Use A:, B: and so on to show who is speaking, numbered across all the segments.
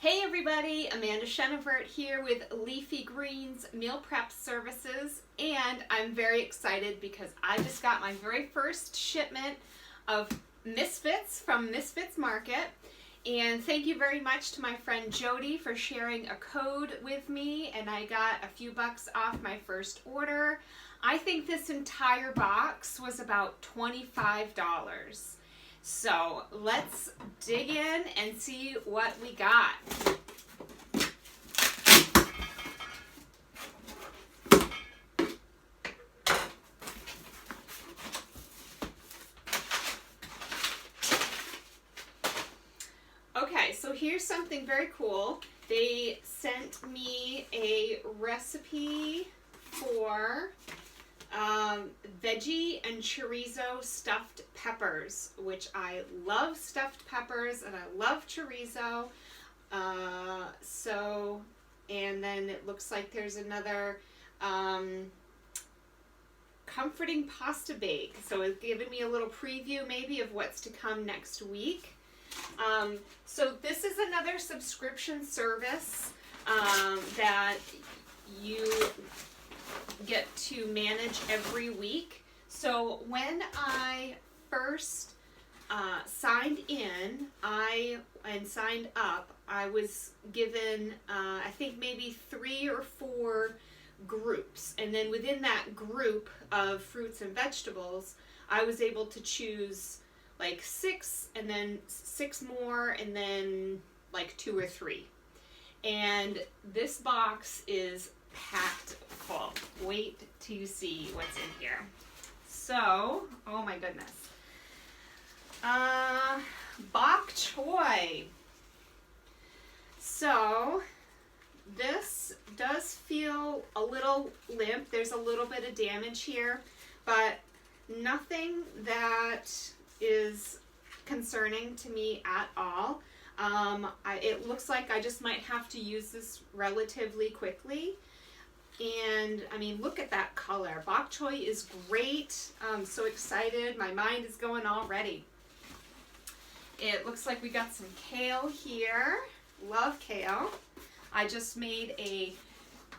A: Hey everybody, Amanda Shenevert here with Leafy Greens Meal Prep Services, and I'm very excited because I just got my very first shipment of Misfits from Misfits Market. And thank you very much to my friend Jody for sharing a code with me, and I got a few bucks off my first order. I think this entire box was about $25. So let's dig in and see what we got. Okay, so here's something very cool. They sent me a recipe for veggie and chorizo stuffed peppers, which I love stuffed peppers and I love chorizo. And then it looks like there's another comforting pasta bake. So it's giving me a little preview maybe of what's to come next week. So this is another subscription service that you get to manage every week. So when I first signed up, I was given I think maybe 3 or 4 groups, and then within that group of fruits and vegetables I was able to choose like 6 and then 6 more and then like 2 or 3. And this box is packed full. Wait to see what's in here. So, oh my goodness. Bok choy. So, this does feel a little limp. There's a little bit of damage here, but nothing that is concerning to me at all. It looks like I just might have to use this relatively quickly. And I mean, look at that color. Bok choy is great. I'm so excited. My mind is going already. It looks like we got some kale here. Love kale. I just made a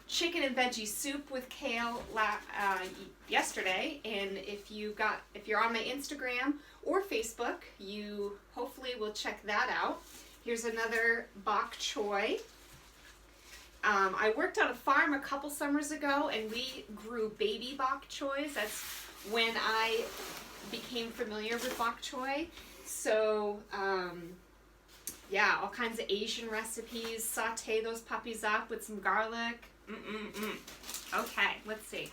A: chicken and veggie soup with kale yesterday, and if you're on my Instagram or Facebook, you hopefully will check that out. Here's another bok choy. I worked on a farm a couple summers ago, and we grew baby bok choys. That's when I became familiar with bok choy. So, yeah, all kinds of Asian recipes. Saute those puppies up with some garlic. Okay, let's see.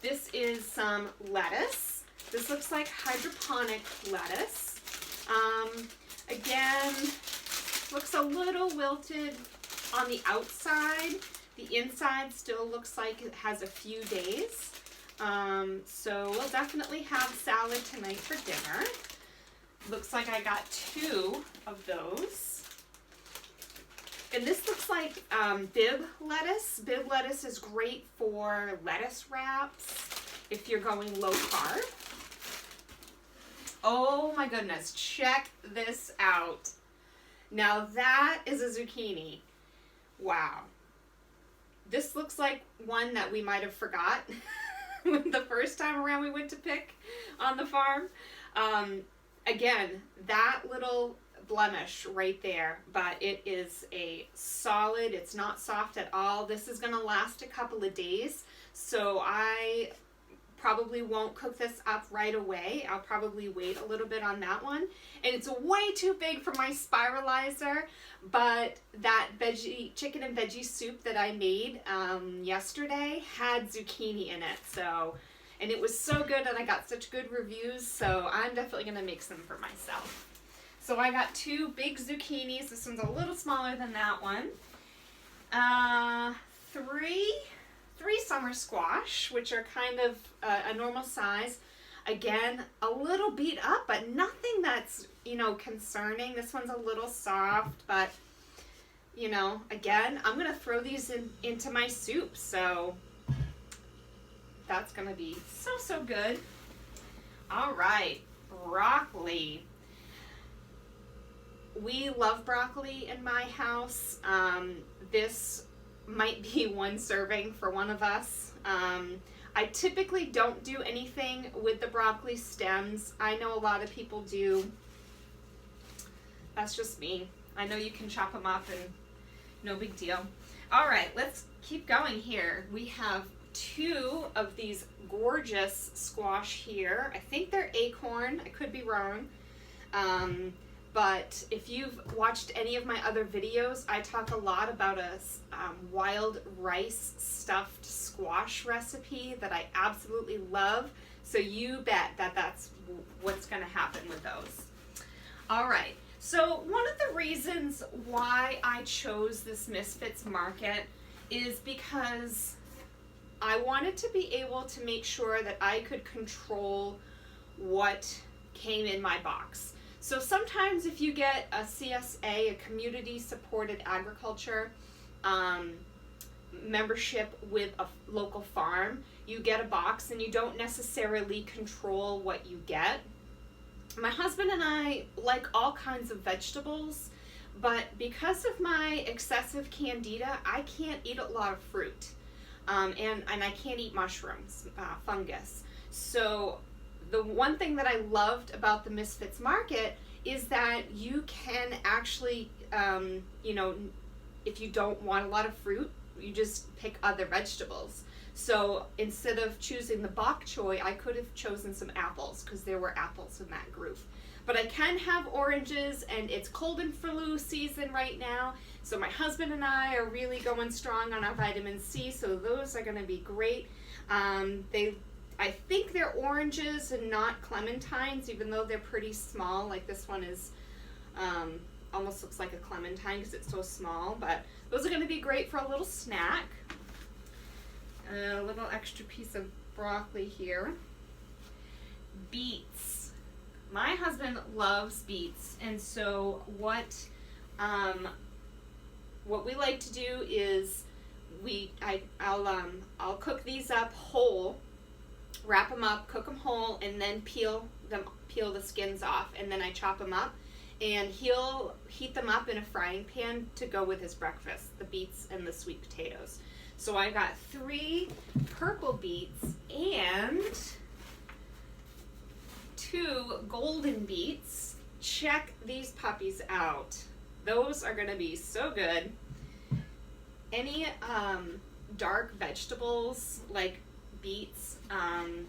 A: This is some lettuce. This looks like hydroponic lettuce. Again, looks a little wilted on the outside. The inside still looks like it has a few days. So we'll definitely have salad tonight for dinner. Looks like I got 2 of those. And this looks like bib lettuce. Bib lettuce is great for lettuce wraps if you're going low carb. Oh my goodness, check this out. Now that is a zucchini. Wow. This looks like one that we might have forgot the first time around we went to pick on the farm. Again, that little blemish right there, but it is a solid, it's not soft at all. This is going to last a couple of days, so I probably won't cook this up right away. I'll probably wait a little bit on that one. And it's way too big for my spiralizer, but that chicken and veggie soup that I made yesterday had zucchini in it. So, and it was so good and I got such good reviews, so I'm definitely going to make some for myself. So I got 2 big zucchinis. This one's a little smaller than that one. 3 summer squash, which are kind of a normal size. Again, a little beat up, but nothing that's, concerning. This one's a little soft, but, again, I'm going to throw these into my soup. So that's going to be so good. . All right, broccoli. we love broccoli in my house. This might be one serving for one of us. I typically don't do anything with the broccoli stems. I know a lot of people do. That's just me. I know you can chop them up and no big deal. All right, let's keep going here. We have 2 of these gorgeous squash here. I think they're acorn. I could be wrong. But if you've watched any of my other videos, I talk a lot about a wild rice stuffed squash recipe that I absolutely love. So you bet that that's what's going to happen with those. All right. So one of the reasons why I chose this Misfits Market is because I wanted to be able to make sure that I could control what came in my box. So sometimes if you get a CSA, a community supported agriculture membership with a local farm, you get a box and you don't necessarily control what you get. My husband and I like all kinds of vegetables, but because of my excessive candida, I can't eat a lot of fruit. And I can't eat mushrooms, fungus. So the one thing that I loved about the Misfits Market is that you can actually, if you don't want a lot of fruit, you just pick other vegetables. So instead of choosing the bok choy, I could have chosen some apples because there were apples in that group. But I can have oranges, and it's cold and flu season right now. So my husband and I are really going strong on our vitamin C, so those are going to be great. I think they're oranges and not clementines, even though they're pretty small. Like this one is almost looks like a clementine because it's so small. But those are going to be great for a little snack. A little extra piece of broccoli here. Beets. My husband loves beets, and so what we like to do is I'll cook these up whole, wrap them up, cook them whole, and then peel the skins off, and then I chop them up, and he'll heat them up in a frying pan to go with his breakfast, the beets and the sweet potatoes. So I got 3 purple beets and 2 golden beets. Check these puppies out. Those are going to be so good. Any dark vegetables like beets and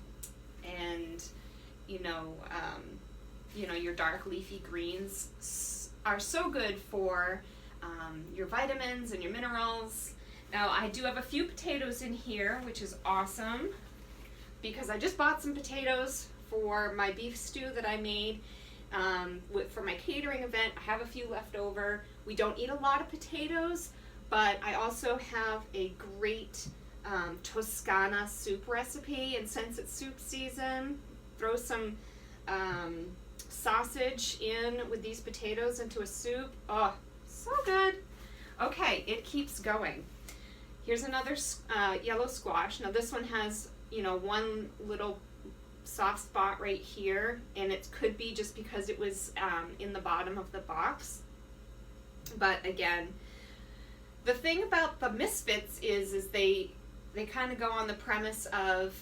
A: your dark leafy greens are so good for your vitamins and your minerals. Now I do have a few potatoes in here, which is awesome because I just bought some potatoes for my beef stew that I made for my catering event. I have a few left over. We don't eat a lot of potatoes, but I also have a great Toscana soup recipe, and since it's soup season, throw some sausage in with these potatoes into a soup. Oh, so good. Okay, it keeps going. Here's another yellow squash. Now this one has, one little soft spot right here, and it could be just because it was in the bottom of the box. But again, the thing about the Misfits is they kind of go on the premise of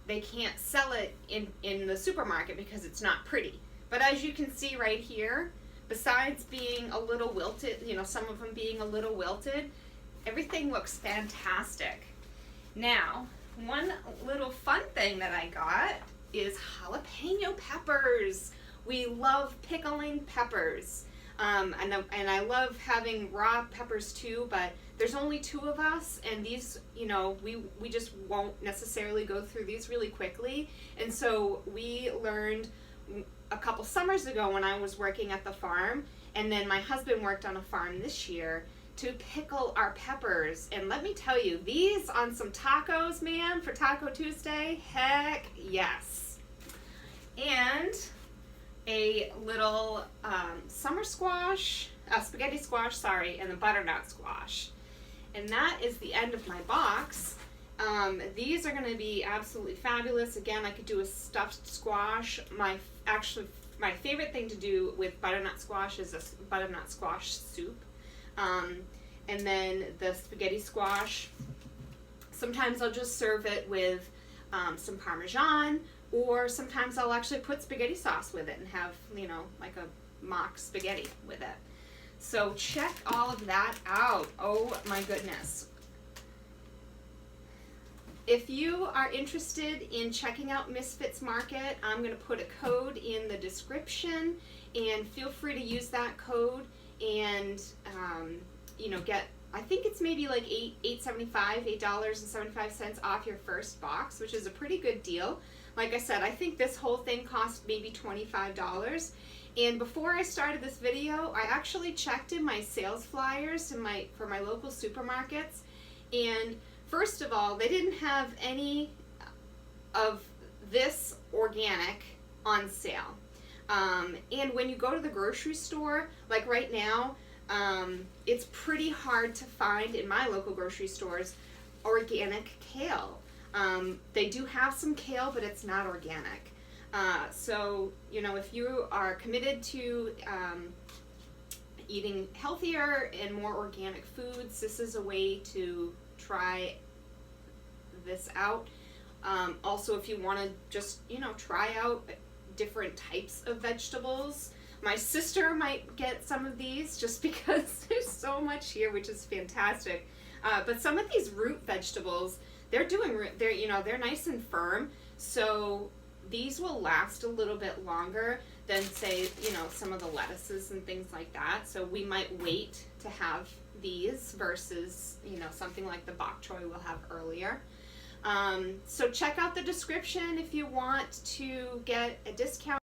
A: they can't sell it in the supermarket because it's not pretty. But as you can see right here, besides being a little wilted, some of them being a little wilted, everything looks fantastic. Now, one little fun thing that I got is jalapeno peppers. We love pickling peppers. And I love having raw peppers too, but there's only 2 of us, and these, we just won't necessarily go through these really quickly. And so we learned a couple summers ago when I was working at the farm, and then my husband worked on a farm this year, to pickle our peppers. And let me tell you, these on some tacos, man, for Taco Tuesday, heck yes. And a little summer squash, spaghetti squash, and the butternut squash. And that is the end of my box. These are going to be absolutely fabulous. Again, I could do a stuffed squash. My my favorite thing to do with butternut squash is a butternut squash soup. And then the spaghetti squash, sometimes I'll just serve it with some Parmesan, or sometimes I'll actually put spaghetti sauce with it and have, you know, like a mock spaghetti with it. So check all of that out. Oh my goodness. If you are interested in checking out Misfits Market, I'm going to put a code in the description, and feel free to use that code and you know, get, I think it's maybe like $8.75 off your first box, which is a pretty good deal. Like I said, I think this whole thing cost maybe $25. And before I started this video, I actually checked in my sales flyers for my local supermarkets, and first of all, they didn't have any of this organic on sale. And when you go to the grocery store, like right now, it's pretty hard to find in my local grocery stores organic kale. They do have some kale, but it's not organic. So, you know, if you are committed to eating healthier and more organic foods, this is a way to try this out. Also, if you want to just, you know, try out different types of vegetables, my sister might get some of these just because there's so much here, which is fantastic. But some of these root vegetables, they're you know, they're nice and firm, so these will last a little bit longer than, say, you know, some of the lettuces and things like that. So we might wait to have these versus, you know, something like the bok choy we'll have earlier. So check out the description if you want to get a discount